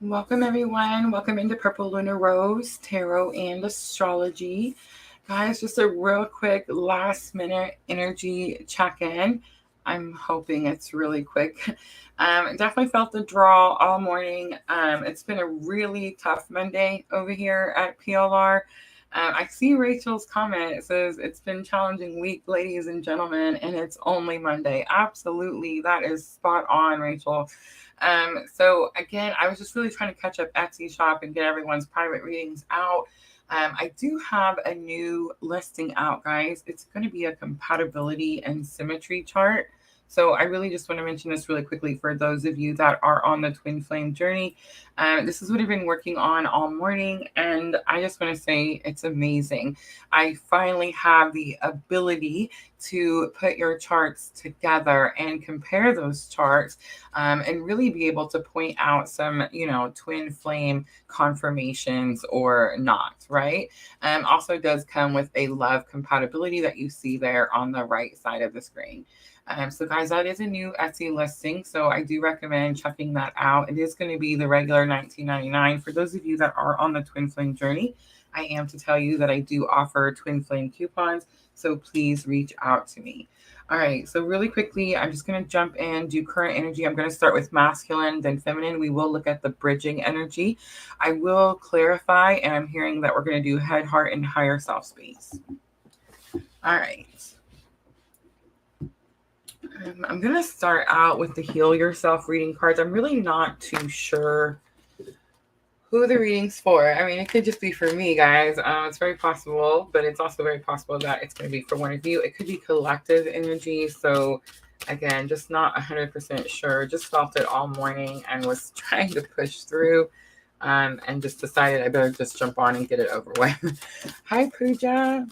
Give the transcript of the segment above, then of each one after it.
Welcome, everyone. Welcome into Purple LunaRose, Tarot, and Astrology. Guys, just a real quick last minute energy check in. I'm hoping it's really quick. Definitely felt the draw all morning. It's been a really tough Monday over here at PLR. I see Rachel's comment. It says, "It's been challenging week, ladies and gentlemen, and it's only Monday." Absolutely. That is spot on, Rachel. So again, I was just really trying to catch up Etsy shop and get everyone's private readings out. I do have a new listing out, guys. It's going to be a compatibility and symmetry chart. So I really just want to mention this really quickly for those of you that are on the twin flame journey. This is what I've been working on all morning, and I just want to say it's amazing. I finally have the ability to put your charts together and compare those charts, and really be able to point out some, twin flame confirmations or not, right? Also does come with a love compatibility that you see there on the right side of the screen. So guys, that is a new Etsy listing. So I do recommend checking that out. It is going to be the regular $19.99. For those of you that are on the twin flame journey, I am to tell you that I do offer twin flame coupons. So please reach out to me. All right, so really quickly, I'm just going to jump in, do current energy. I'm going to start with masculine, then feminine. We will look at the bridging energy. I will clarify, and I'm hearing that we're going to do head, heart, and higher self space. All right. I'm going to start out with the Heal Yourself reading cards. I'm really not too sure who the reading's for. I mean, it could just be for me, guys. It's very possible, but it's also very possible that it's going to be for one of you. It could be collective energy. So, again, just not 100% sure. Just felt it all morning and was trying to push through, and just decided I better just jump on and get it over with. Hi, Pooja.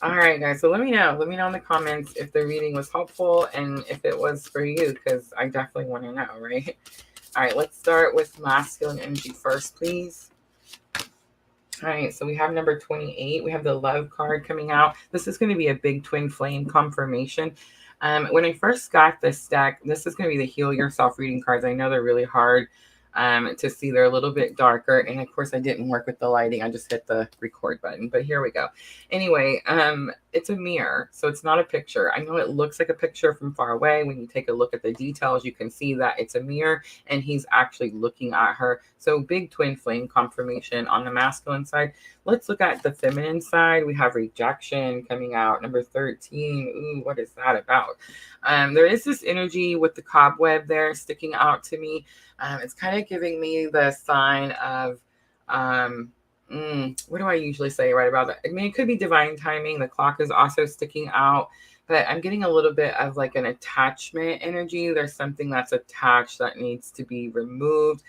All right, guys. So let me know. Let me know in the comments if the reading was helpful and if it was for you, because I definitely want to know, right? All right, let's start with masculine energy first, please. All right, so we have number 28. We have the love card coming out. This is going to be a big twin flame confirmation. When I first got this deck, this is going to be the Heal Yourself reading cards. I know they're really hard to see. They're a little bit darker. And of course, I didn't work with the lighting. I just hit the record button. But here we go. Anyway, it's a mirror. So it's not a picture. I know it looks like a picture from far away. When you take a look at the details, you can see that it's a mirror and he's actually looking at her. So big twin flame confirmation on the masculine side. Let's look at the feminine side. We have rejection coming out, number 13. Ooh, what is that about? There is this energy with the cobweb there sticking out to me. It's kind of giving me the sign of, what do I usually say right about that? I mean, it could be divine timing. The clock is also sticking out, but I'm getting a little bit of like an attachment energy. There's something that's attached that needs to be removed.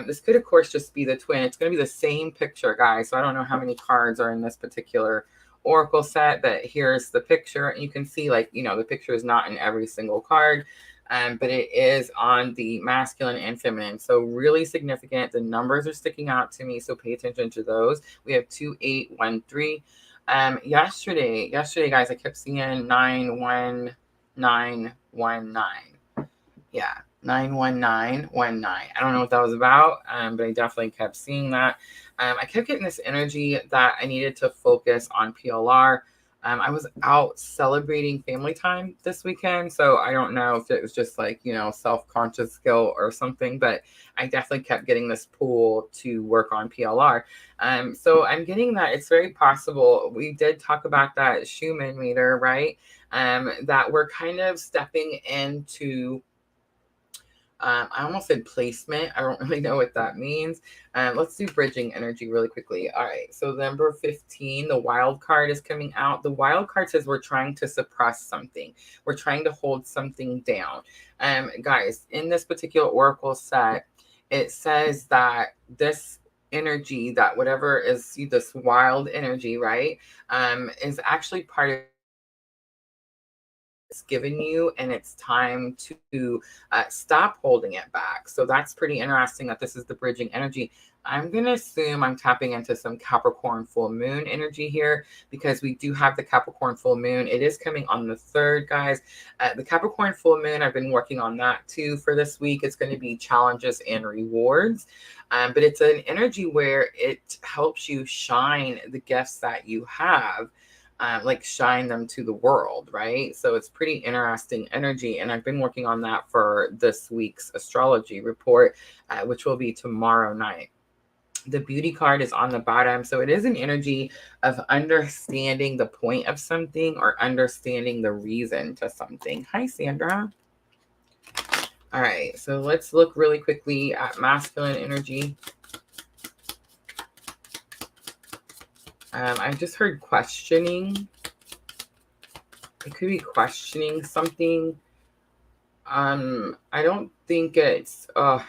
This could, of course, just be the twin. It's going to be the same picture, guys. So I don't know how many cards are in this particular oracle set, but here's the picture. You can see, like, the picture is not in every single card, but it is on the masculine and feminine. So really significant. The numbers are sticking out to me, so pay attention to those. We have 2813. Yesterday, guys, I kept seeing 91919. Yeah, 91919. I don't know what that was about, but I definitely kept seeing that. I kept getting this energy that I needed to focus on PLR. I was out celebrating family time this weekend, so I don't know if it was just like, self-conscious guilt or something, but I definitely kept getting this pull to work on PLR. So I'm getting that it's very possible. We did talk about that Schumann meter, right? That we're kind of stepping into, I almost said placement. I don't really know what that means. Let's do bridging energy really quickly. All right. So number 15, the wild card is coming out. The wild card says we're trying to suppress something. We're trying to hold something down. Guys, in this particular oracle set, it says that this energy, that whatever is this wild energy, right, is actually part of it's given you, and it's time to stop holding it back. So that's pretty interesting that this is the bridging energy. I'm going to assume I'm tapping into some Capricorn full moon energy here, because we do have the Capricorn full moon. It is coming on the 3rd, guys. The Capricorn full moon, I've been working on that too for this week. It's going to be challenges and rewards. But it's an energy where it helps you shine the gifts that you have, like shine them to the world, right? So it's pretty interesting energy. And I've been working on that for this week's astrology report, which will be tomorrow night. The beauty card is on the bottom. So it is an energy of understanding the point of something or understanding the reason to something. Hi, Sandra. All right, so let's look really quickly at masculine energy. I just heard questioning. It could be questioning something. I don't think it's, oh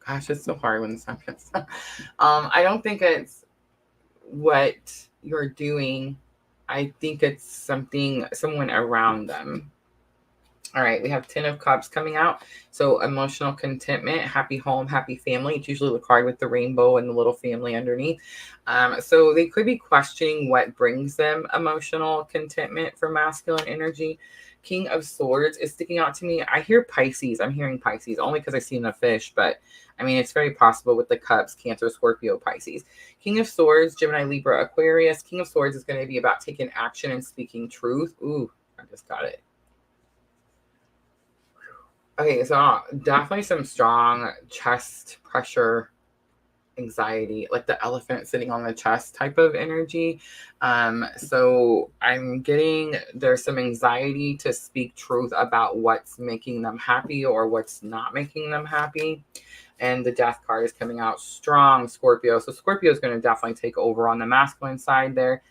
gosh, it's so hard when this happens. I don't think it's what you're doing. I think it's someone around them. All right, we have 10 of Cups coming out. So emotional contentment, happy home, happy family. It's usually the card with the rainbow and the little family underneath. So they could be questioning what brings them emotional contentment for masculine energy. King of Swords is sticking out to me. I hear Pisces. I'm hearing Pisces only because I see the fish, but I mean, it's very possible with the Cups, Cancer, Scorpio, Pisces. King of Swords, Gemini, Libra, Aquarius. King of Swords is going to be about taking action and speaking truth. Ooh, I just got it. Okay, so definitely some strong chest pressure, anxiety, like the elephant sitting on the chest type of energy. So I'm getting there's some anxiety to speak truth about what's making them happy or what's not making them happy. And the Death card is coming out strong, Scorpio. So Scorpio is going to definitely take over on the masculine side there.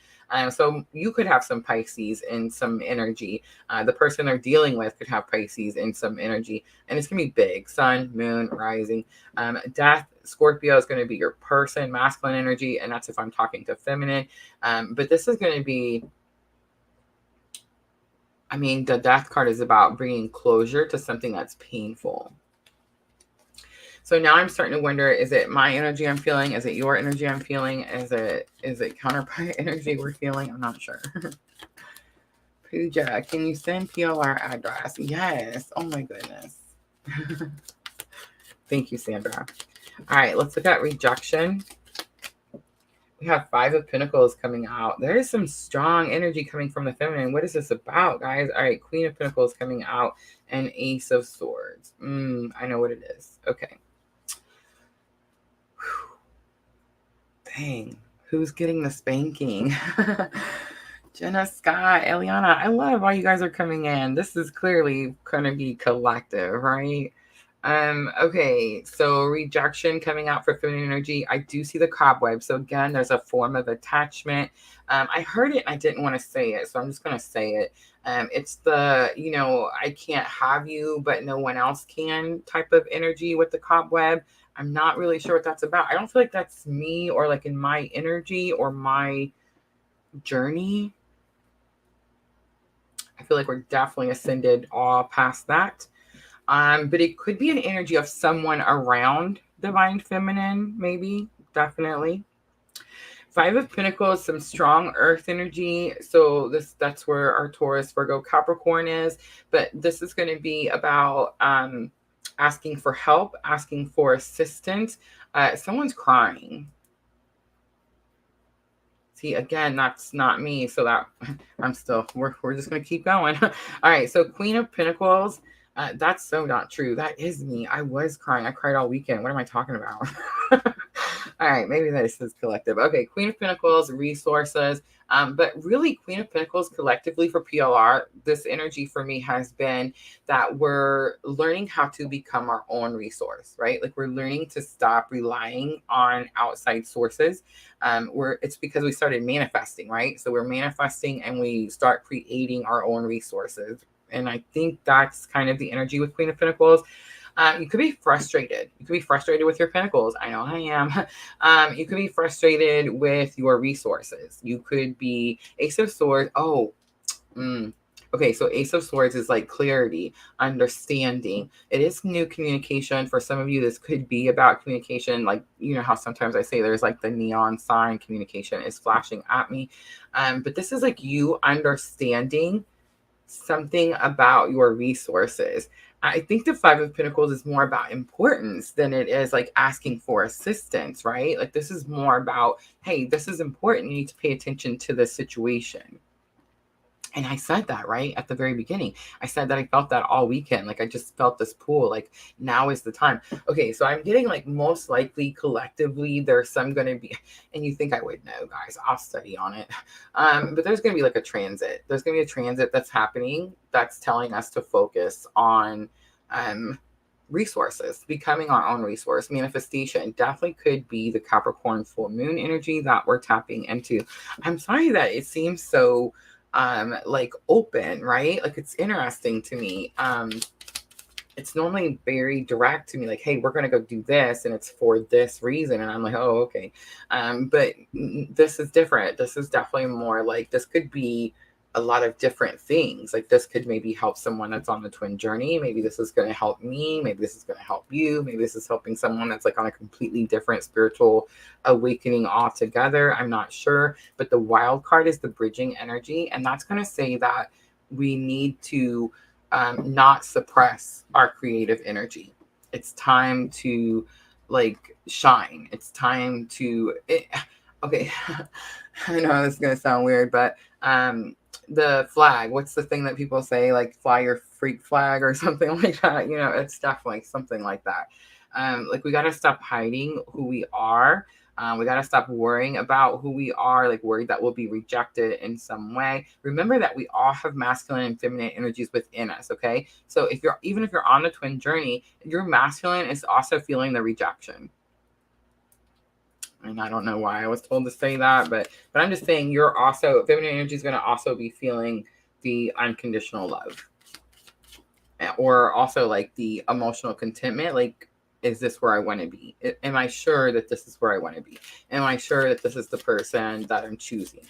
So you could have some Pisces in some energy. The person they're dealing with could have Pisces in some energy. And it's going to be big. Sun, moon, rising. Death, Scorpio is going to be your person, masculine energy. And that's if I'm talking to feminine. But this is going to be, I mean, the Death card is about bringing closure to something that's painful. So now I'm starting to wonder, is it my energy I'm feeling? Is it your energy I'm feeling? Is it counterpart energy we're feeling? I'm not sure. Pooja, can you send PLR address? Yes. Oh my goodness. Thank you, Sandra. All right, let's look at rejection. We have 5 of Pentacles coming out. There is some strong energy coming from the feminine. What is this about, guys? All right, Queen of Pentacles coming out and Ace of Swords. I know what it is. Okay. Dang, who's getting the spanking? Jenna, Scott, Eliana, I love why you guys are coming in. This is clearly going to be collective, right? Okay, so rejection coming out for feminine energy. I do see the cobweb. So again, there's a form of attachment. I heard it and I didn't want to say it, so I'm just going to say it. It's the, I can't have you, but no one else can type of energy with the cobweb. I'm not really sure what that's about. I don't feel like that's me or like in my energy or my journey. I feel like we're definitely ascended all past that. But it could be an energy of someone around divine feminine, maybe, definitely. 5 of Pentacles, some strong earth energy. So that's where our Taurus, Virgo, Capricorn is. But this is going to be about asking for help, asking for assistance. Someone's crying. See, again, that's not me. So that we're just going to keep going. All right. So Queen of Pentacles. That's so not true. That is me. I was crying. I cried all weekend. What am I talking about? All right, maybe this is collective. Okay, Queen of Pentacles, resources. But really, Queen of Pentacles collectively for PLR, this energy for me has been that we're learning how to become our own resource, right? Like we're learning to stop relying on outside sources. It's because we started manifesting, right? So we're manifesting and we start creating our own resources. And I think that's kind of the energy with Queen of Pentacles. You could be frustrated. You could be frustrated with your pentacles. I know I am. You could be frustrated with your resources. You could be Ace of Swords. Okay, so Ace of Swords is like clarity, understanding. It is new communication. For some of you, this could be about communication. Like, you know how sometimes I say there's like the neon sign communication is flashing at me. But this is like you understanding something about your resources. I think the Five of Pentacles is more about importance than it is like asking for assistance, right? Like this is more about, hey, this is important. You need to pay attention to the situation. And I said that right at the very beginning. I said that I felt that all weekend. Like I just felt this pull, like now is the time. Okay, so I'm getting like most likely collectively there's some gonna be, and you think I would know, guys. I'll study on it. But there's gonna be like a transit. There's gonna be a transit that's happening that's telling us to focus on resources, becoming our own resource. Manifestation definitely could be the Capricorn full moon energy that we're tapping into. I'm sorry that it seems so like open, right? Like it's interesting to me. It's normally very direct to me, like, hey, we're gonna go do this and it's for this reason. And I'm like, oh, okay. But this is different. This is definitely more like this could be a lot of different things. Like this could maybe help someone that's on the twin journey. Maybe this is gonna help me, maybe this is gonna help you, maybe this is helping someone that's like on a completely different spiritual awakening altogether. I'm not sure. But the wild card is the bridging energy, and that's gonna say that we need to not suppress our creative energy. It's time to like shine. It's time to okay. I know this is gonna sound weird, but the flag, what's the thing that people say, like fly your freak flag or something like that? You know, it's definitely something like that. Like we gotta stop hiding who we are. We got to stop worrying about who we are, like worried that we'll be rejected in some way. Remember that we all have masculine and feminine energies within us, okay? So even if you're on the twin journey, your masculine is also feeling the rejection. And I don't know why I was told to say that, but I'm just saying you're also, feminine energy is going to also be feeling the unconditional love. Or also like the emotional contentment, like, is this where I want to be? Am I sure that this is where I want to be? Am I sure that this is the person that I'm choosing?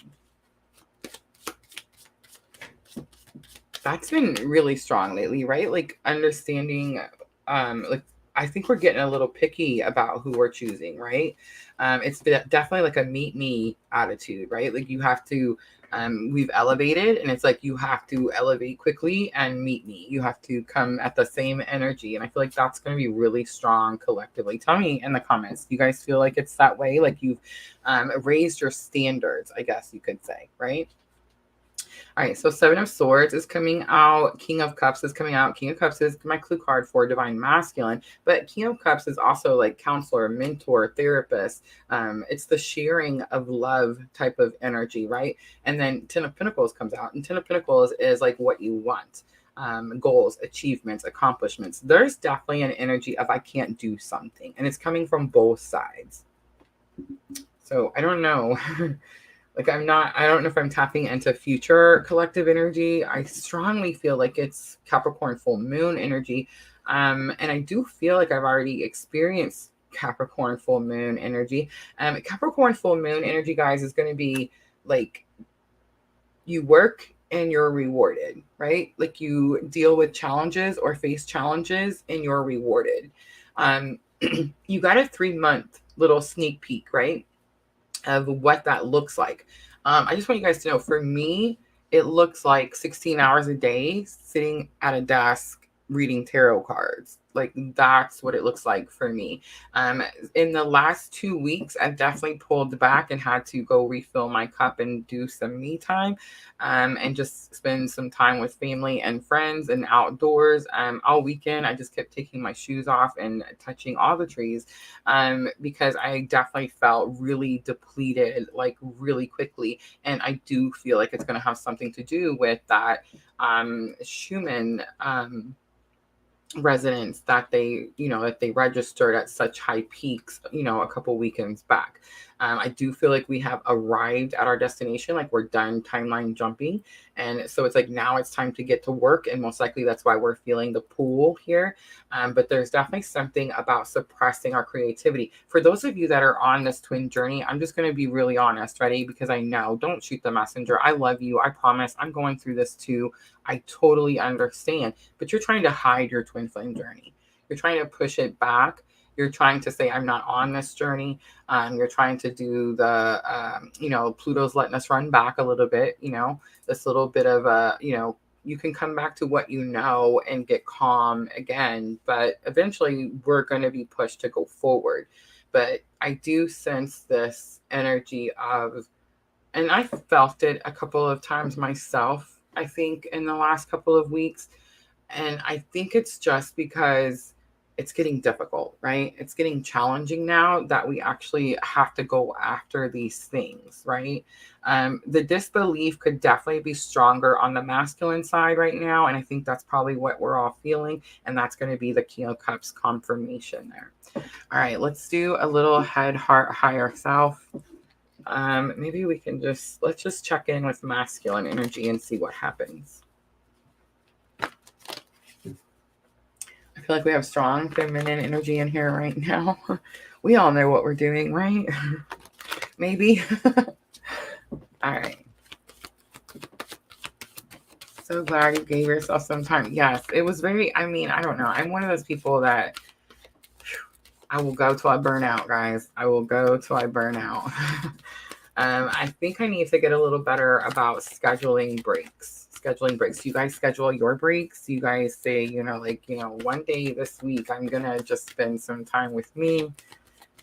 That's been really strong lately, right? Like understanding, like I think we're getting a little picky about who we're choosing, right? It's definitely like a meet me attitude, right? Like you have to, we've elevated and it's like you have to elevate quickly and meet me. You have to come at the same energy. And I feel like that's going to be really strong collectively. Tell me in the comments, do you guys feel like it's that way? Like you've raised your standards, I guess you could say, right? All right, so Seven of Swords is coming out. King of Cups is coming out. King of Cups is my clue card for Divine Masculine, but King of Cups is also like counselor, mentor, therapist. It's the sharing of love type of energy, right? And then Ten of Pentacles comes out, and Ten of Pentacles is like what you want. Goals, achievements, accomplishments. There's definitely an energy of I can't do something, and it's coming from both sides. So I don't know. Like I don't know if I'm tapping into future collective energy. I strongly feel like it's Capricorn full moon energy. And I do feel like I've already experienced Capricorn full moon energy. Capricorn full moon energy, guys, is going to be like you work and you're rewarded, right? Like you deal with challenges or face challenges and you're rewarded. You got a 3-month little sneak peek, right? Of what that looks like. I just want you guys to know, for me, it looks like 16 hours a day sitting at a desk reading tarot cards. Like that's what it looks like for me. In the last 2 weeks, I've definitely pulled back and had to go refill my cup and do some me time, and just spend some time with family and friends and outdoors. All weekend, I just kept taking my shoes off and touching all the trees, because I definitely felt really depleted, like really quickly. And I do feel like it's going to have something to do with that Schumann residents that they registered at such high peaks, a couple weekends back. I do feel like we have arrived at our destination, like we're done timeline jumping. And so it's like now it's time to get to work. And most likely that's why we're feeling the pull here. But there's definitely something about suppressing our creativity. For those of you that are on this twin journey, I'm just going to be really honest, ready? Because I know, don't shoot the messenger. I love you. I promise. I'm going through this too. I totally understand. But you're trying to hide your twin flame journey. You're trying to push it back. You're trying to say, I'm not on this journey. You're trying to do the, Pluto's letting us run back a little bit, this little bit of, you can come back to what you know and get calm again. But eventually we're going to be pushed to go forward. But I do sense this energy of, and I felt it a couple of times myself, I think, in the last couple of weeks. And I think it's just because it's getting difficult, right? It's getting challenging now that we actually have to go after these things, right? The disbelief could definitely be stronger on the masculine side right now. And I think that's probably what we're all feeling. And that's going to be the King of Cups confirmation there. All right, let's do a little head, heart, higher self. Maybe we can let's just check in with masculine energy and see what happens. I feel like we have strong feminine energy in here right now. We all know what we're doing, right? Maybe. All right. So glad you gave yourself some time. Yes, it was very, I don't know. I'm one of those people that I will go till I burn out, guys. I will go till I burn out. I think I need to get a little better about scheduling breaks. You guys schedule your breaks. You guys say, one day this week, I'm going to just spend some time with me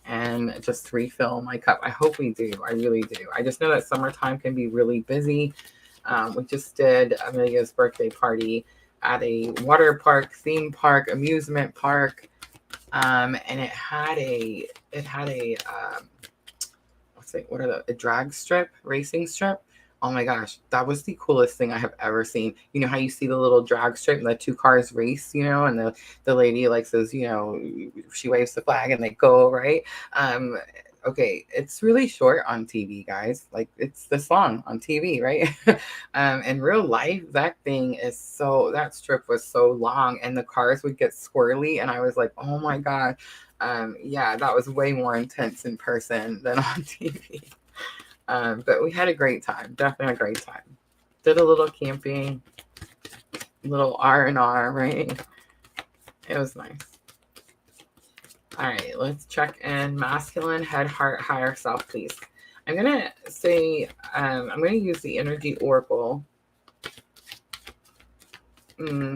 and just refill my cup. I hope we do. I really do. I just know that summertime can be really busy. We just did Amelia's birthday party at a water park, theme park, amusement park. And it had a a drag strip, racing strip. Oh my gosh, that was the coolest thing I have ever seen. You know how you see the little drag strip and the two cars race, and the lady says, she waves the flag and they go, right? Okay, it's really short on TV, guys. Like it's this long on TV, right? In real life, that strip was so long and the cars would get swirly and I was like, oh my God. Yeah, that was way more intense in person than on TV. But we had a great time, definitely a great time. Did a little camping, little R&R, right? It was nice. All right, let's check in. Masculine, head, heart, higher self, please. I'm going to say, I'm going to use the energy oracle. Yeah,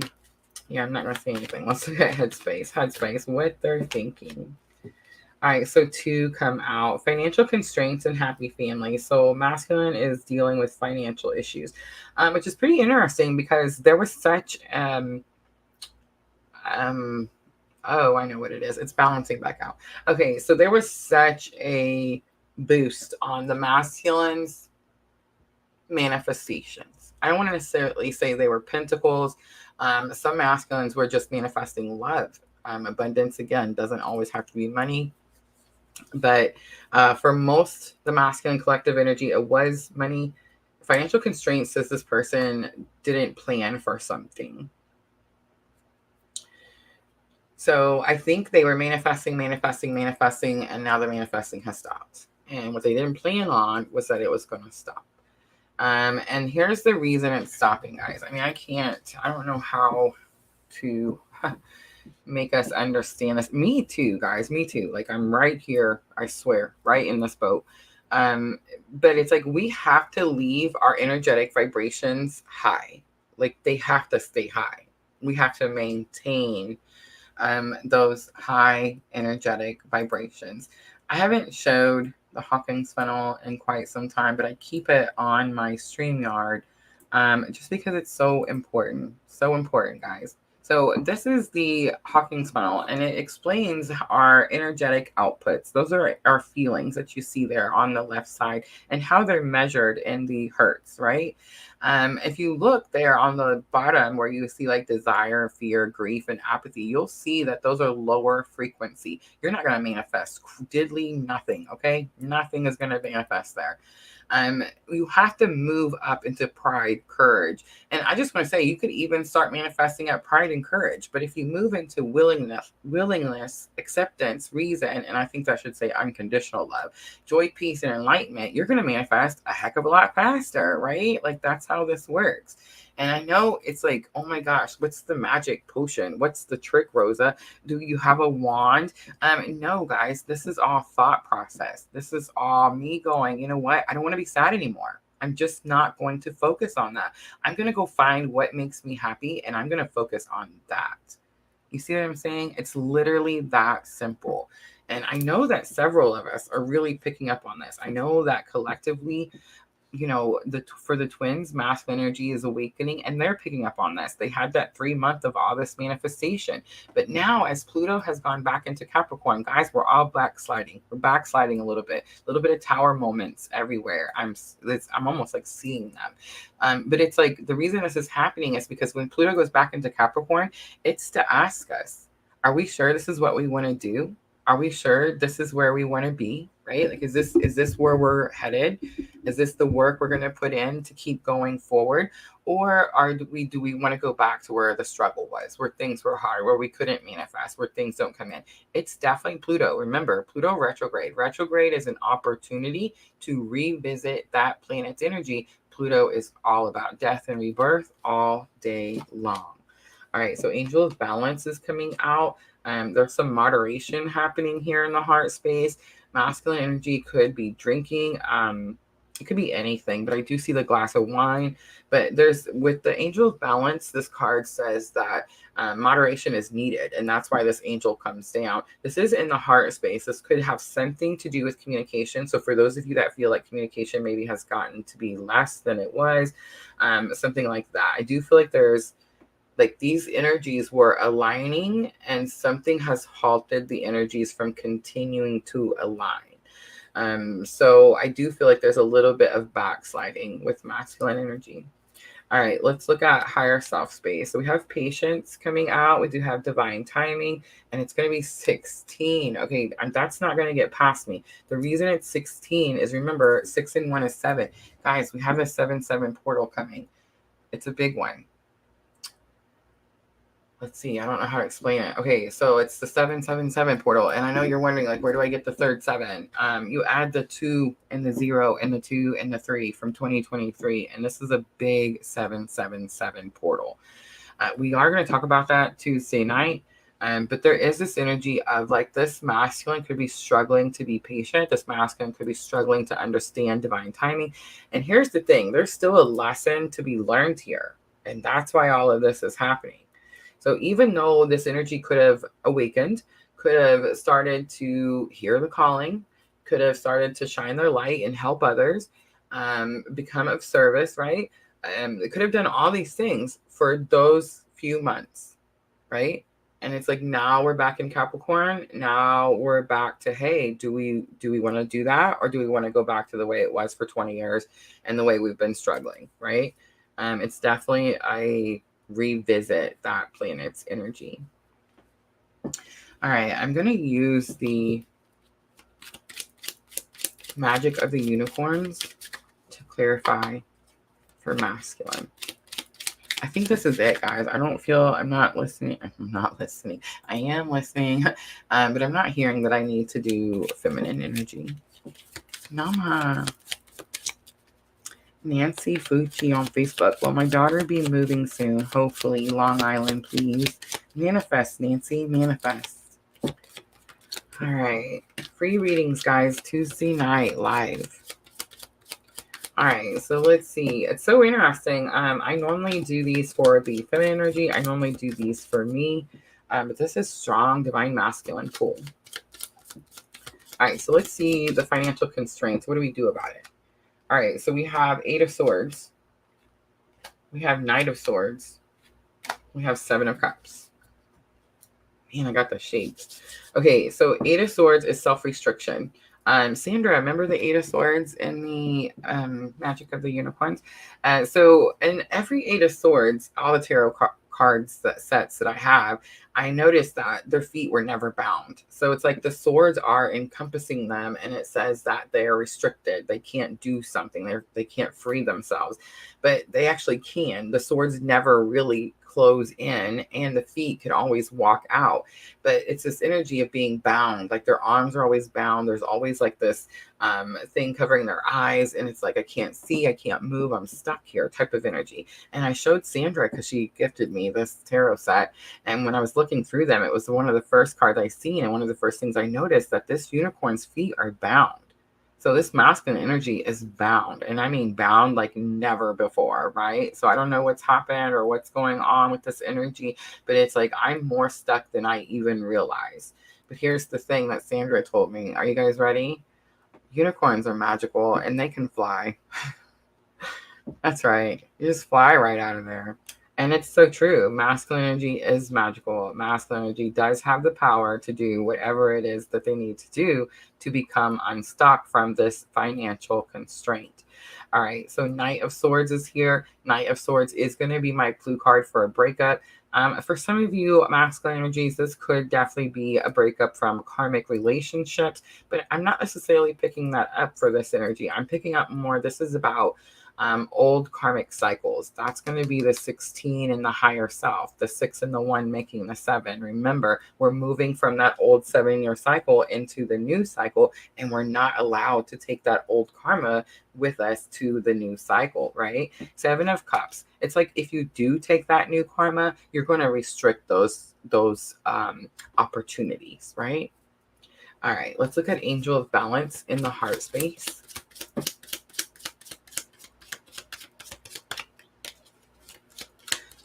I'm not going to say anything. Let's look at headspace, what they're thinking. All right, so 2 come out. Financial constraints and happy family. So masculine is dealing with financial issues, which is pretty interesting because there was such, oh, I know what it is. It's balancing back out. Okay, so there was such a boost on the masculine's manifestations. I don't want to necessarily say they were pentacles. Some masculines were just manifesting love. Abundance, again, doesn't always have to be money. But for most, the masculine collective energy, it was money. Financial constraints says this person didn't plan for something. So I think they were manifesting, and now the manifesting has stopped. And what they didn't plan on was that it was going to stop. And here's the reason it's stopping, guys. I don't know how to make us understand this. Me too, guys. Me too. Like I'm right here, I swear, right in this boat. But it's like we have to leave our energetic vibrations high. Like they have to stay high. We have to maintain those high energetic vibrations. I haven't showed the Hawkins funnel in quite some time, but I keep it on my StreamYard just because it's so important. So important, guys. So this is the Hawking's funnel, and it explains our energetic outputs. Those are our feelings that you see there on the left side and how they're measured in the hertz, right? If you look there on the bottom where you see like desire, fear, grief, and apathy, you'll see that those are lower frequency. You're not going to manifest diddly nothing, okay? Nothing is going to manifest there. You have to move up into pride, courage. And I just want to say, you could even start manifesting at pride and courage. But if you move into willingness, acceptance, reason, and I think that should say unconditional love, joy, peace, and enlightenment, you're going to manifest a heck of a lot faster, right? Like that's how this works. And I know it's like, oh my gosh, what's the magic potion? What's the trick, Rosa? Do you have a wand? No, guys, this is all thought process. This is all me going, you know what? I don't want to be sad anymore. I'm just not going to focus on that. I'm going to go find what makes me happy, and I'm going to focus on that. You see what I'm saying? It's literally that simple. And I know that several of us are really picking up on this. I know that collectively, you know, for the twins, masculine energy is awakening, and they're picking up on this. They had that 3 month of all this manifestation, but now as Pluto has gone back into Capricorn, guys, we're all backsliding. We're backsliding a little bit of tower moments everywhere. I'm almost like seeing them, but it's like the reason this is happening is because when Pluto goes back into Capricorn, it's to ask us, are we sure this is what we want to do? Are we sure this is where we want to be? Right? Like, is this where we're headed? Is this the work we're going to put in to keep going forward? Or do we want to go back to where the struggle was, where things were hard, where we couldn't manifest, where things don't come in? It's definitely Pluto. Remember, Pluto retrograde. Retrograde is an opportunity to revisit that planet's energy. Pluto is all about death and rebirth all day long. All right, so Angel of Balance is coming out. There's some moderation happening here in the heart space. Masculine energy could be drinking. It could be anything, but I do see the glass of wine. But with the Angel of Balance, this card says that moderation is needed, and that's why this angel comes down. This is in the heart space. This could have something to do with communication. So for those of you that feel like communication maybe has gotten to be less than it was, something like that. I do feel like there's like these energies were aligning and something has halted the energies from continuing to align. So I do feel like there's a little bit of backsliding with masculine energy. All right, let's look at higher self space. So we have patience coming out. We do have divine timing, and it's going to be 16. Okay, and that's not going to get past me. The reason it's 16 is, remember, 6 and 1 is 7. Guys, we have a 7-7 portal coming. It's a big one. Let's see, I don't know how to explain it. Okay, so it's the 777 portal, and I know you're wondering, like, where do I get the third 7? You add the 2 and the 0 and the 2 and the 3 from 2023, and this is a big 777 portal. We are going to talk about that Tuesday night, but there is this energy of, like, this masculine could be struggling to be patient. This masculine could be struggling to understand divine timing. And here's the thing, there's still a lesson to be learned here, and that's why all of this is happening. So even though this energy could have awakened, could have started to hear the calling, could have started to shine their light and help others, become of service, right? It could have done all these things for those few months, right? And it's like, now we're back in Capricorn. Now we're back to, hey, do we want to do that? Or do we want to go back to the way it was for 20 years and the way we've been struggling, right? It's definitely a revisit that planet's energy. All right, I'm going to use the magic of the unicorns to clarify for masculine. I think this is it, guys. I'm not listening. I am listening, but I'm not hearing that I need to do feminine energy. Nama. Nancy Fucci on Facebook. Will my daughter be moving soon? Hopefully. Long Island, please. Manifest, Nancy. Manifest. All right. Free readings, guys. Tuesday night live. All right. So let's see. It's so interesting. I normally do these for the feminine energy. I normally do these for me. But this is strong divine masculine. Cool. All right. So let's see the financial constraints. What do we do about it? All right, so we have 8 of Swords. We have Knight of Swords. We have Seven of Cups. Man, I got the shapes. Okay, so Eight of Swords is self-restriction. Sandra, remember the Eight of Swords in the Magic of the Unicorns? So in every Eight of Swords, all the tarot cards, sets that I have, I noticed that their feet were never bound. So it's like the swords are encompassing them, and it says that they are restricted. They can't do something. They can't free themselves, but they actually can. The swords never really close in, and the feet can always walk out. But it's this energy of being bound. Like their arms are always bound. There's always like this thing covering their eyes, and it's like, I can't see, I can't move, I'm stuck here type of energy. And I showed Sandra because she gifted me this tarot set, and when I was looking through them, it was one of the first cards I seen, and one of the first things I noticed that this unicorn's feet are bound. So this masculine energy is bound, and I mean bound like never before, right? So I don't know what's happened or what's going on with this energy, but it's like I'm more stuck than I even realize. But here's the thing that Sandra told me. Are you guys ready? Unicorns are magical and they can fly. That's right. You just fly right out of there. And it's so true. Masculine energy is magical. Masculine energy does have the power to do whatever it is that they need to do to become unstuck from this financial constraint. All right, so Knight of Swords is here. Knight of Swords is going to be my clue card for a breakup. For some of you masculine energies, this could definitely be a breakup from karmic relationships, but I'm not necessarily picking that up for this energy. I'm picking up more, this is about old karmic cycles. That's going to be the 16 in the higher self, the 6 and the 1 making the 7. Remember, we're moving from that old 7-year cycle into the new cycle, and we're not allowed to take that old karma with us to the new cycle, right? 7 of Cups. It's like if you do take that new karma, you're going to restrict those opportunities, right? All right, let's look at Angel of Balance in the heart space.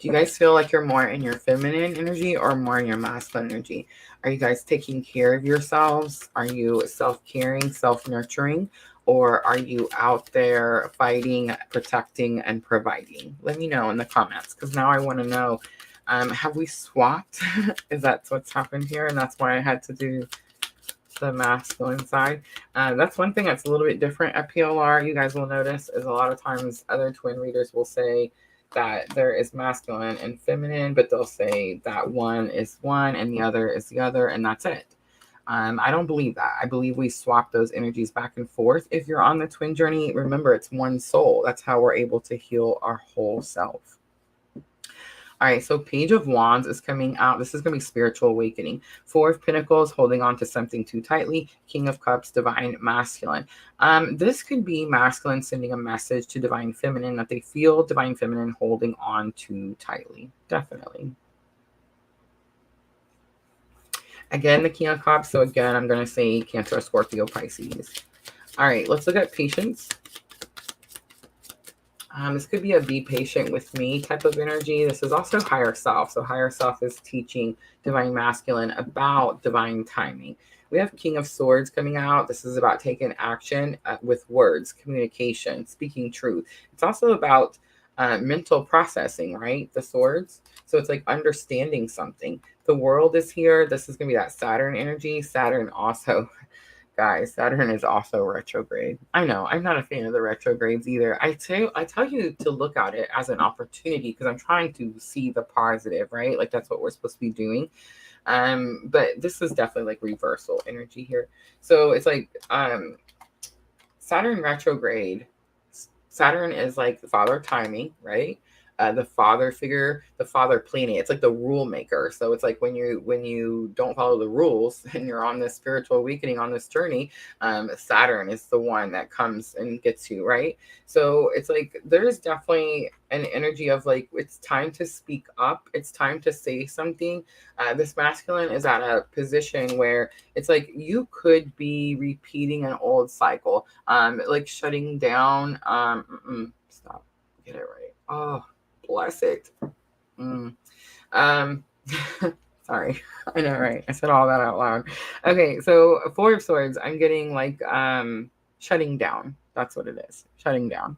Do you guys feel like you're more in your feminine energy or more in your masculine energy? Are you guys taking care of yourselves? Are you self-caring, self-nurturing? Or are you out there fighting, protecting, and providing? Let me know in the comments, because now I want to know, have we swapped? Is that what's happened here? And that's why I had to do the masculine side. That's one thing that's a little bit different at PLR. You guys will notice is a lot of times other twin readers will say that there is masculine and feminine, but they'll say that one is one and the other is the other, and that's it. I don't believe that. I believe we swap those energies back and forth. If you're on the twin journey, remember it's one soul. That's how we're able to heal our whole self. All right, so Page of Wands is coming out. This is going to be spiritual awakening. 4 of Pentacles, holding on to something too tightly. King of Cups, divine masculine. This could be masculine sending a message to divine feminine that they feel divine feminine holding on too tightly. Definitely. Again, the King of Cups. So again, I'm going to say Cancer, Scorpio, Pisces. All right, let's look at patience. This could be a be patient with me type of energy. This is also higher self. So higher self is teaching divine masculine about divine timing. We have King of Swords coming out. This is about taking action with words, communication, speaking truth. It's also about mental processing, right? The swords. So it's like understanding something. The world is here. This is going to be that Saturn energy. Saturn also... Guys, Saturn is also retrograde. I know, I'm not a fan of the retrogrades either. I tell you to look at it as an opportunity because I'm trying to see the positive, right? Like that's what we're supposed to be doing. But this is definitely like reversal energy here. So it's like Saturn retrograde. Saturn is like the father timing, right? The father figure, the father planet. It's like the rule maker. So it's like when you don't follow the rules and you're on this spiritual awakening on this journey, Saturn is the one that comes and gets you, right? So it's like there's definitely an energy of like it's time to speak up. It's time to say something. This masculine is at a position where it's like you could be repeating an old cycle, like shutting down. Stop, get it right. Oh. Bless it. Sorry. I know, right? I said all that out loud. Okay, so 4 of Swords, I'm getting like shutting down. That's what it is. Shutting down.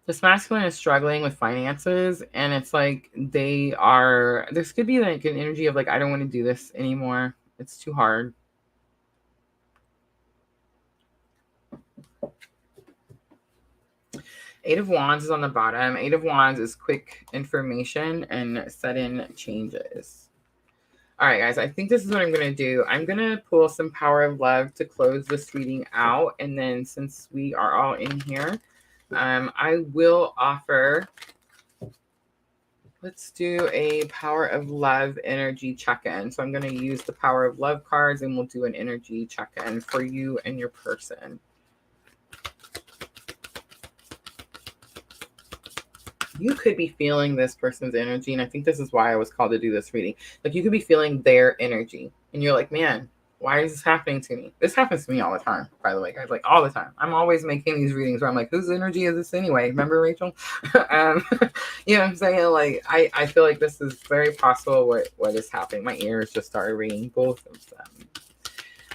This masculine is struggling with finances, and it's like this could be like an energy of like, I don't want to do this anymore. It's too hard. Eight of Wands is on the bottom. Eight of Wands is quick information and sudden changes. All right, guys, I think this is what I'm going to do. I'm going to pull some Power of Love to close this reading out. And then since we are all in here, I will offer, let's do a Power of Love energy check-in. So I'm going to use the Power of Love cards and we'll do an energy check-in for you and your person. You could be feeling this person's energy. And I think this is why I was called to do this reading. Like you could be feeling their energy and you're like, man, why is this happening to me? This happens to me all the time, by the way, guys, like all the time. I'm always making these readings where I'm like, whose energy is this anyway? Remember, Rachel? You know what I'm saying? Like, I feel like this is very possible what is happening. My ears just started reading both of them.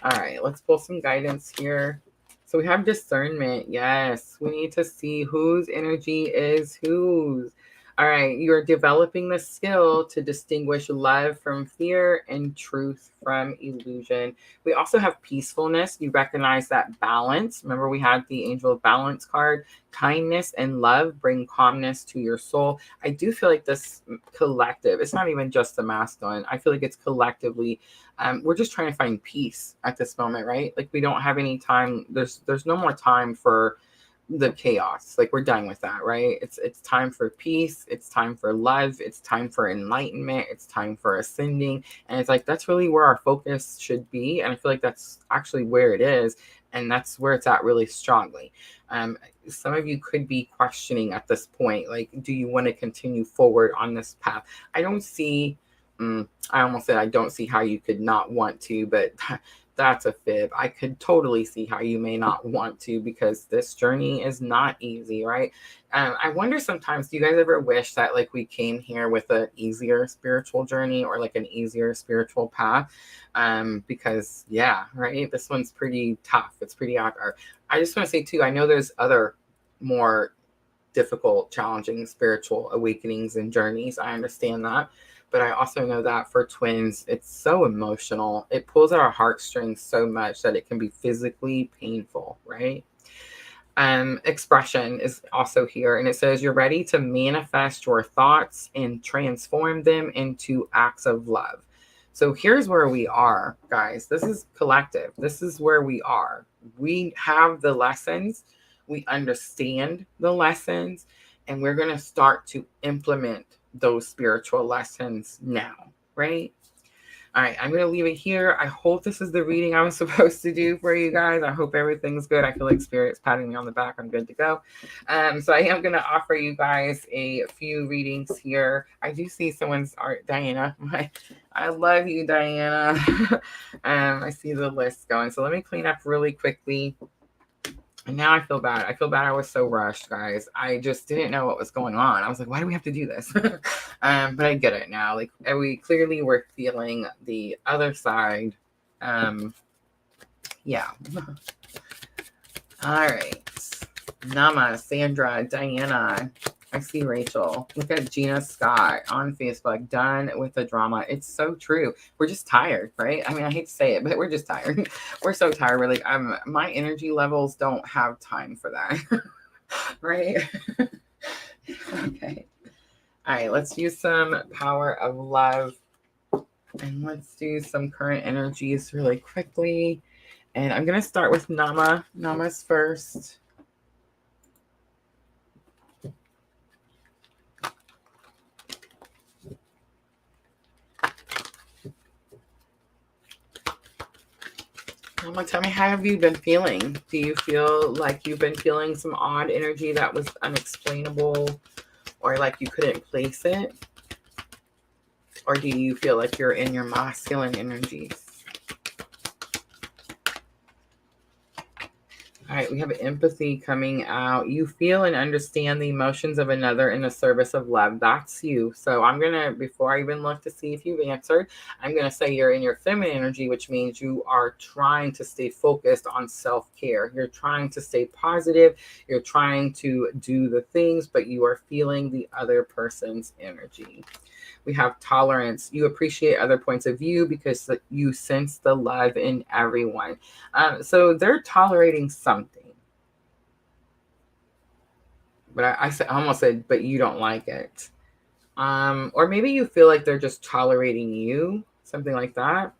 All right, let's pull some guidance here. So we have discernment. Yes, we need to see whose energy is whose. All right, you're developing the skill to distinguish love from fear and truth from illusion. We also have peacefulness. You recognize that balance. Remember, we had the Angel of Balance card. Kindness and love bring calmness to your soul. I do feel like this collective, it's not even just the masculine. I feel like it's collectively, we're just trying to find peace at this moment, right? Like we don't have any time. There's no more time for the chaos. Like we're done with that, right? It's time for peace. It's time for love. It's time for enlightenment. It's time for ascending. And it's like, that's really where our focus should be. And I feel like that's actually where it is. And that's where it's at really strongly. Some of you could be questioning at this point, like, do you want to continue forward on this path? I don't see, I almost said I don't see how you could not want to, but that's a fib. I could totally see how you may not want to because this journey is not easy, right? I wonder sometimes, do you guys ever wish that like we came here with an easier spiritual journey or like an easier spiritual path? Because yeah, right? This one's pretty tough. It's pretty hard. I just want to say too, I know there's other more difficult, challenging spiritual awakenings and journeys. I understand that. But I also know that for twins, it's so emotional. It pulls at our heartstrings so much that it can be physically painful, right? Expression is also here. And it says, you're ready to manifest your thoughts and transform them into acts of love. So here's where we are, guys. This is collective. This is where we are. We have the lessons. We understand the lessons. And we're going to start to implement those spiritual lessons now, right? All right, I'm going to leave it here. I hope this is the reading I was supposed to do for you guys. I hope everything's good. I feel like Spirit's patting me on the back. I'm good to go. So I am going to offer you guys a few readings here. I do see someone's art, Diana. I love you, Diana. I see the list going. So let me clean up really quickly. And now I feel bad. I feel bad I was so rushed, guys. I just didn't know what was going on. I was like, why do we have to do this? But I get it now. Like, we clearly were feeling the other side. Yeah. All right. Nama, Sandra, Diana. I see Rachel. Look at Gina Scott on Facebook. Done with the drama. It's so true. We're just tired, right? I mean, I hate to say it, but we're just tired. We're so tired. We're like, my energy levels don't have time for that. Right? Okay. All right, let's use some Power of Love. And let's do some current energies really quickly. And I'm going to start with Nama. Nama's first. Tell me, how have you been feeling? Do you feel like you've been feeling some odd energy that was unexplainable or like you couldn't place it? Or do you feel like you're in your masculine energies? All right, we have empathy coming out. You feel and understand the emotions of another in the service of love. That's you. So I'm going to, before I even look to see if you've answered, I'm going to say you're in your feminine energy, which means you are trying to stay focused on self-care. You're trying to stay positive. You're trying to do the things, but you are feeling the other person's energy. We have tolerance. You appreciate other points of view because you sense the love in everyone. So they're tolerating something. But I almost said, but you don't like it. Or maybe you feel like they're just tolerating you, something like that.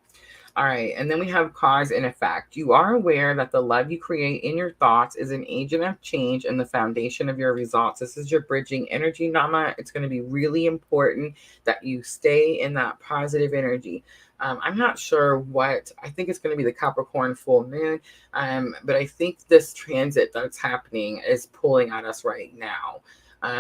All right, and then we have cause and effect. You are aware that the love you create in your thoughts is an agent of change and the foundation of your results. This is your bridging energy, Nama. It's going to be really important that you stay in that positive energy. I'm not sure what, I think it's going to be the Capricorn full moon, but I think this transit that's happening is pulling at us right now.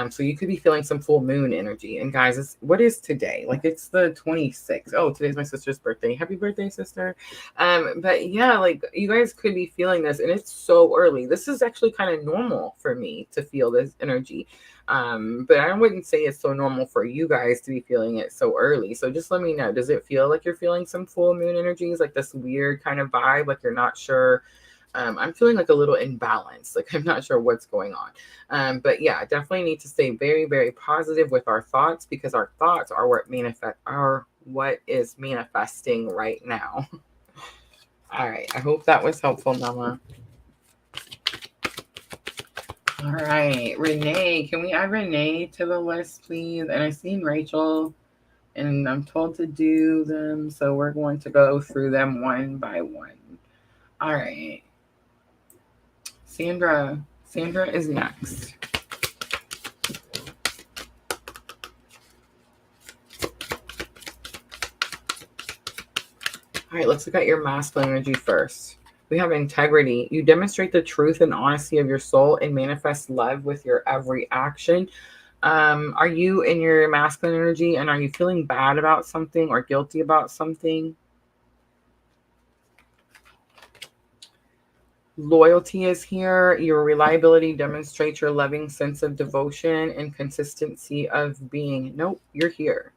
So you could be feeling some full moon energy. And guys, what is today? Like it's the 26th. Oh, today's my sister's birthday. Happy birthday, sister. But yeah, like you guys could be feeling this and it's so early. This is actually kind of normal for me to feel this energy. But I wouldn't say it's so normal for you guys to be feeling it so early. So just let me know. Does it feel like you're feeling some full moon energies, like this weird kind of vibe, like you're not sure? I'm feeling like a little imbalanced, like I'm not sure what's going on. But yeah, definitely need to stay very, very positive with our thoughts because our thoughts are what is manifesting right now. All right, I hope that was helpful, Mama. All right, Renee, can we add Renee to the list, please? And I've seen Rachel, and I'm told to do them, so we're going to go through them one by one. All right. Sandra is next. All right, let's look at your masculine energy first. We have integrity. You demonstrate the truth and honesty of your soul and manifest love with your every action. Are you in your masculine energy and are you feeling bad about something or guilty about something? Loyalty is here. Your reliability demonstrates your loving sense of devotion and consistency of being. Nope, you're here.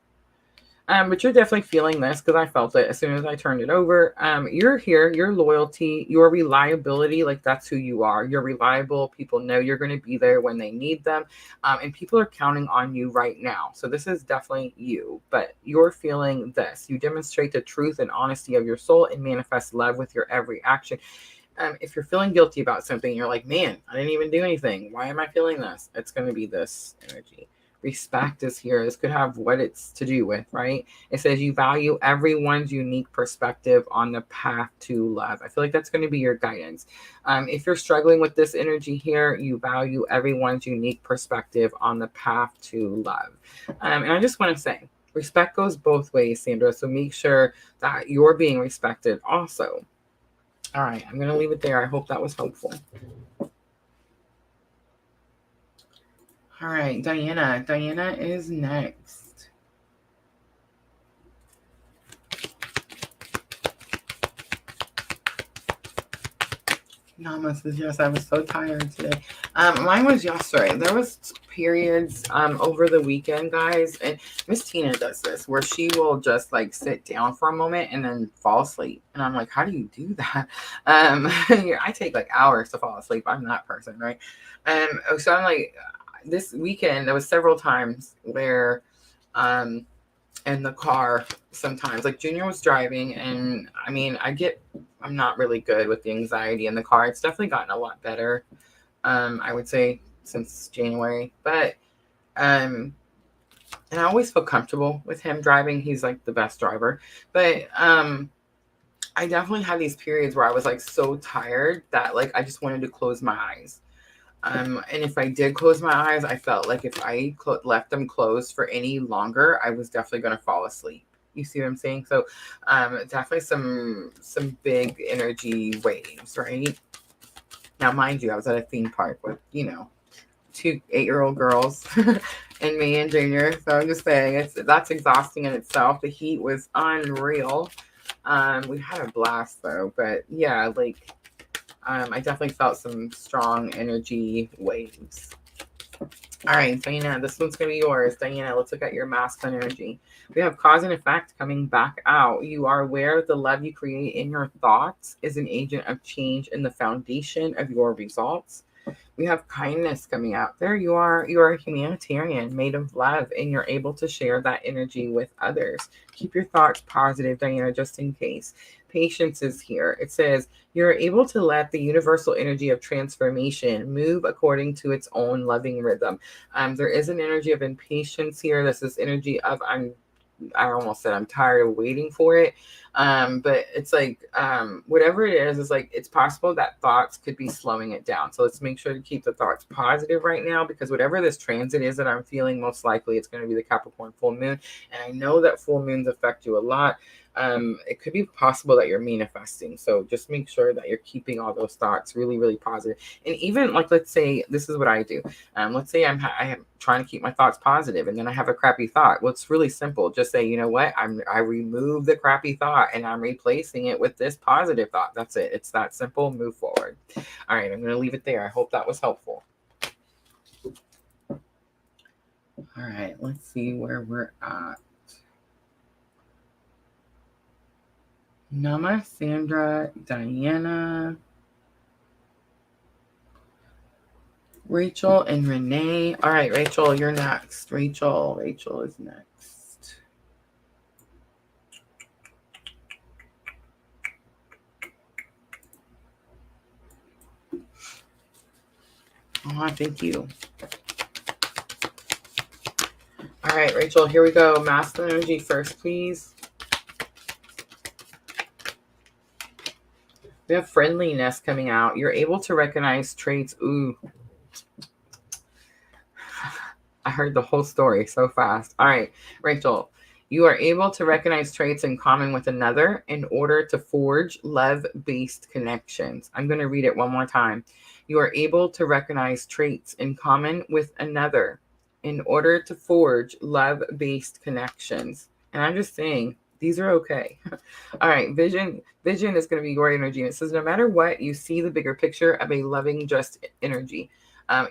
But you're definitely feeling this because I felt it as soon as I turned it over. You're here, your loyalty, your reliability, like that's who you are. You're reliable. People know you're going to be there when they need them. And people are counting on you right now. So this is definitely you, but you're feeling this. You demonstrate the truth and honesty of your soul and manifest love with your every action. If you're feeling guilty about something, you're like, man, I didn't even do anything. Why am I feeling this? It's going to be this energy. Respect is here. This could have what it's to do with, right? It says you value everyone's unique perspective on the path to love. I feel like that's going to be your guidance. If you're struggling with this energy here, you value everyone's unique perspective on the path to love. And I just want to say, respect goes both ways, Sandra. So make sure that you're being respected also. All right, I'm going to leave it there. I hope that was helpful. All right, Diana. Diana is next. Nama says, yes, I was so tired today. Mine was yesterday. There was periods over the weekend, guys. And Miss Tina does this where she will just like sit down for a moment and then fall asleep. And I'm like, how do you do that? I take like hours to fall asleep. I'm that person, right? So I'm like, this weekend, there was several times where in the car sometimes, like Junior was driving, and I mean, I'm not really good with the anxiety in the car. It's definitely gotten a lot better, I would say, since January. But and I always feel comfortable with him driving. He's like the best driver. But I definitely had these periods where I was like so tired that like I just wanted to close my eyes. And if I did close my eyes, I felt like if I left them closed for any longer, I was definitely going to fall asleep. You see what I'm saying? So definitely some big energy waves, right? Now, mind you, I was at a theme park with, 2 8-year-old girls and me and Junior. So I'm just saying that's exhausting in itself. The heat was unreal. We had a blast though, but yeah, like I definitely felt some strong energy waves. All right, Diana, this one's going to be yours. Diana, let's look at your masculine energy. We have cause and effect coming back out. You are aware that the love you create in your thoughts is an agent of change in the foundation of your results. We have kindness coming out. There you are. You are a humanitarian made of love, and you're able to share that energy with others. Keep your thoughts positive, Diana, just in case. Patience is here. It says you're able to let the universal energy of transformation move according to its own loving rhythm. There is an energy of impatience here. This is energy of I almost said I'm tired of waiting for it. But it's like whatever it is like it's possible that thoughts could be slowing it down. So let's make sure to keep the thoughts positive right now, because whatever this transit is that I'm feeling, most likely it's going to be the Capricorn full moon. And I know that full moons affect you a lot. It could be possible that you're manifesting. So just make sure that you're keeping all those thoughts really, really positive. And even like, let's say this is what I do. Let's say I am trying to keep my thoughts positive, and then I have a crappy thought. Well, it's really simple. Just say, you know what? I remove the crappy thought and I'm replacing it with this positive thought. That's it. It's that simple. Move forward. All right. I'm going to leave it there. I hope that was helpful. All right. Let's see where we're at. Nama, Sandra, Diana, Rachel, and Renee. All right, Rachel, you're next. Rachel is next. Oh, thank you. All right, Rachel, here we go. Masculine energy first, please. We have friendliness coming out. You're able to recognize traits. Ooh. I heard the whole story so fast. All right, Rachel, you are able to recognize traits in common with another in order to forge love-based connections. I'm going to read it one more time. You are able to recognize traits in common with another in order to forge love-based connections. And I'm just saying, these are okay. All right, vision is going to be your energy. And it says, no matter what, you see the bigger picture of a loving, just energy,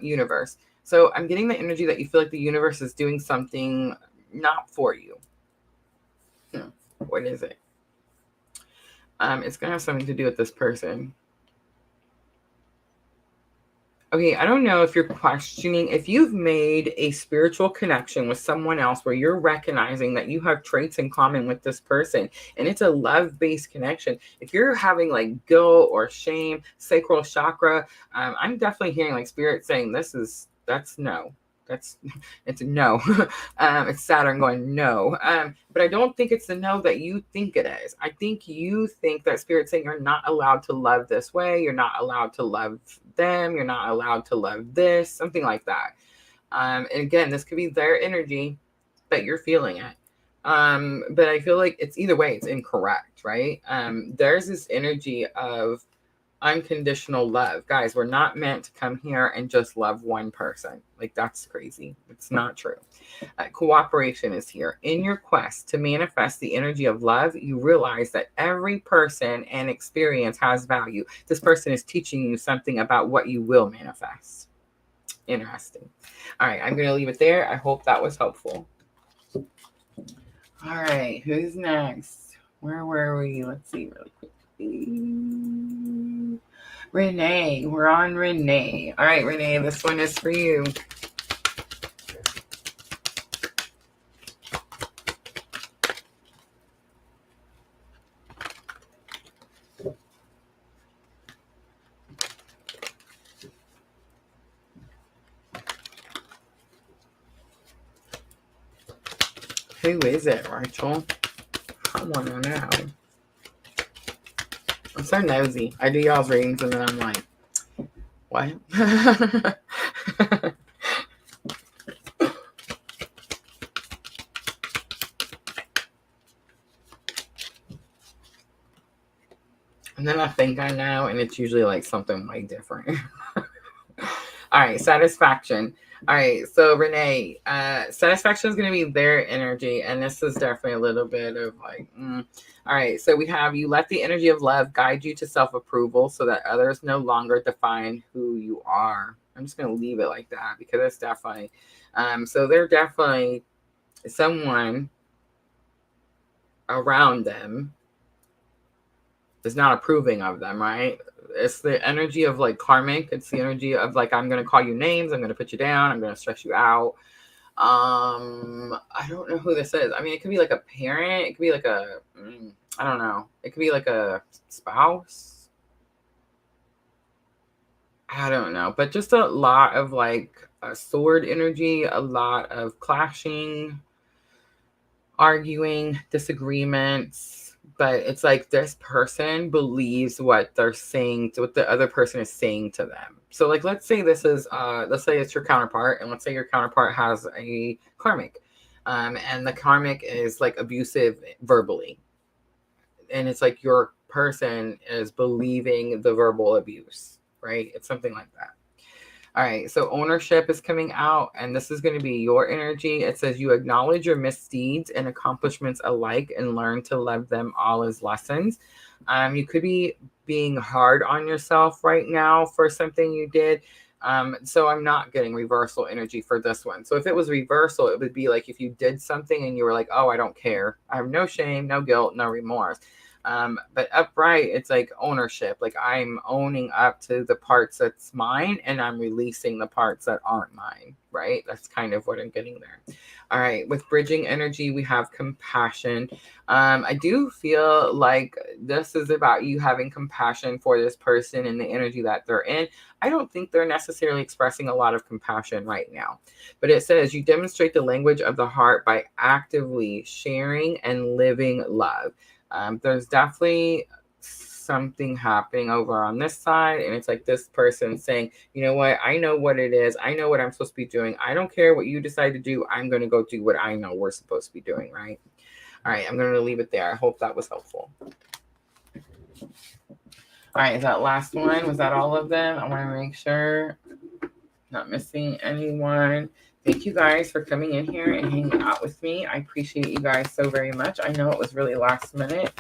universe. So I'm getting the energy that you feel like the universe is doing something not for you. What is it? It's going to have something to do with this person. Okay, I don't know if you're questioning, if you've made a spiritual connection with someone else where you're recognizing that you have traits in common with this person, and it's a love-based connection. If you're having like guilt or shame, sacral chakra, I'm definitely hearing like spirit saying that's no. It's a no. It's Saturn going no. But I don't think it's the no that you think it is. I think you think that Spirit's saying you're not allowed to love this way. You're not allowed to love them. You're not allowed to love this, something like that. And again, this could be their energy, but you're feeling it. But I feel like it's either way, it's incorrect, right? There's this energy of unconditional love. Guys, we're not meant to come here and just love one person. Like, that's crazy. It's not true. Cooperation is here. In your quest to manifest the energy of love, you realize that every person and experience has value. This person is teaching you something about what you will manifest. Interesting. All right, I'm going to leave it there. I hope that was helpful. All right, who's next? Where were we? Let's see really quickly. Renee, we're on Renee. All right, Renee, this one is for you. Who is it, Rachel? I want to know. I'm so nosy. I do y'all's readings and then I'm like, what? And then I think I know, and it's usually like something way different. All right, satisfaction. All right, so Renee, satisfaction is going to be their energy, and this is definitely a little bit of like, all right, so we have you let the energy of love guide you to self-approval so that others no longer define who you are. I'm just going to leave it like that because it's definitely, so they're definitely someone around them is not approving of them, right? It's the energy of like karmic. It's the energy of like, I'm going to call you names. I'm going to put you down. I'm going to stress you out. I don't know who this is. I mean, it could be like a parent. It could be like a, I don't know. It could be like a spouse. I don't know. But just a lot of like a sword energy, a lot of clashing, arguing, disagreements. But it's like this person believes what they're saying, what the other person is saying to them. So like, let's say this is, let's say it's your counterpart, and let's say your counterpart has a karmic, and the karmic is like abusive verbally, and it's like your person is believing the verbal abuse, right? It's something like that. All right, so ownership is coming out, and this is going to be your energy. It says you acknowledge your misdeeds and accomplishments alike and learn to love them all as lessons. You could be being hard on yourself right now for something you did. So I'm not getting reversal energy for this one. So if it was reversal, it would be like if you did something and you were like, oh, I don't care. I have no shame, no guilt, no remorse. But upright, it's like ownership. Like I'm owning up to the parts that's mine and I'm releasing the parts that aren't mine, right? That's kind of what I'm getting there. All right. With bridging energy, we have compassion. I do feel like this is about you having compassion for this person and the energy that they're in. I don't think they're necessarily expressing a lot of compassion right now, but it says you demonstrate the language of the heart by actively sharing and living love. There's definitely something happening over on this side, and it's like this person saying, you know what, I know what it is. I know what I'm supposed to be doing. I don't care what you decide to do. I'm going to go do what I know we're supposed to be doing, right? All right, I'm going to leave it there. I hope that was helpful. All right, is that last one? Was that all of them? I want to make sure not missing anyone. Thank you guys for coming in here and hanging out with me. I appreciate you guys so very much. I know it was really last minute.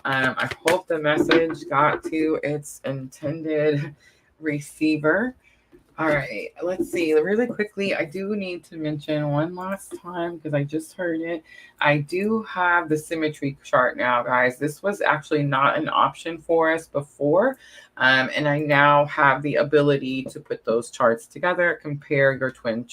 I hope the message got to its intended receiver. All right, let's see. Really quickly, I do need to mention one last time because I just heard it. I do have the symmetry chart now, guys. This was actually not an option for us before. And I now have the ability to put those charts together, compare your twin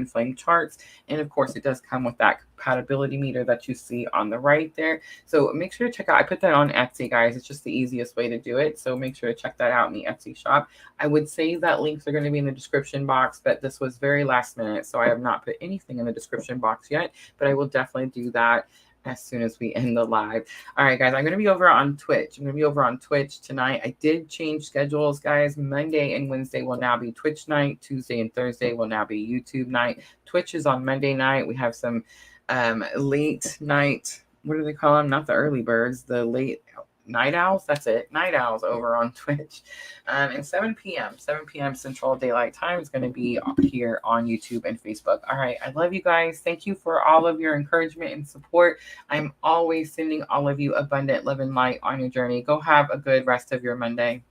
flame charts. And of course, it does come with that compatibility meter that you see on the right there. So make sure to check out. I put that on Etsy, guys. It's just the easiest way to do it. So make sure to check that out in the Etsy shop. I would say that links are going to be in the description box, but this was very last minute. So I have not put anything in the description box yet, but I will definitely do that as soon as we end the live. All right, guys, I'm going to be over on Twitch. I'm going to be over on Twitch tonight. I did change schedules, guys. Monday and Wednesday will now be Twitch night. Tuesday and Thursday will now be YouTube night. Twitch is on Monday night. We have some late night, what do they call them? Not the early birds, the late night owls. That's it. Night owls over on Twitch. And 7 p.m. Central Daylight Time is going to be here on YouTube and Facebook. All right. I love you guys. Thank you for all of your encouragement and support. I'm always sending all of you abundant love and light on your journey. Go have a good rest of your Monday.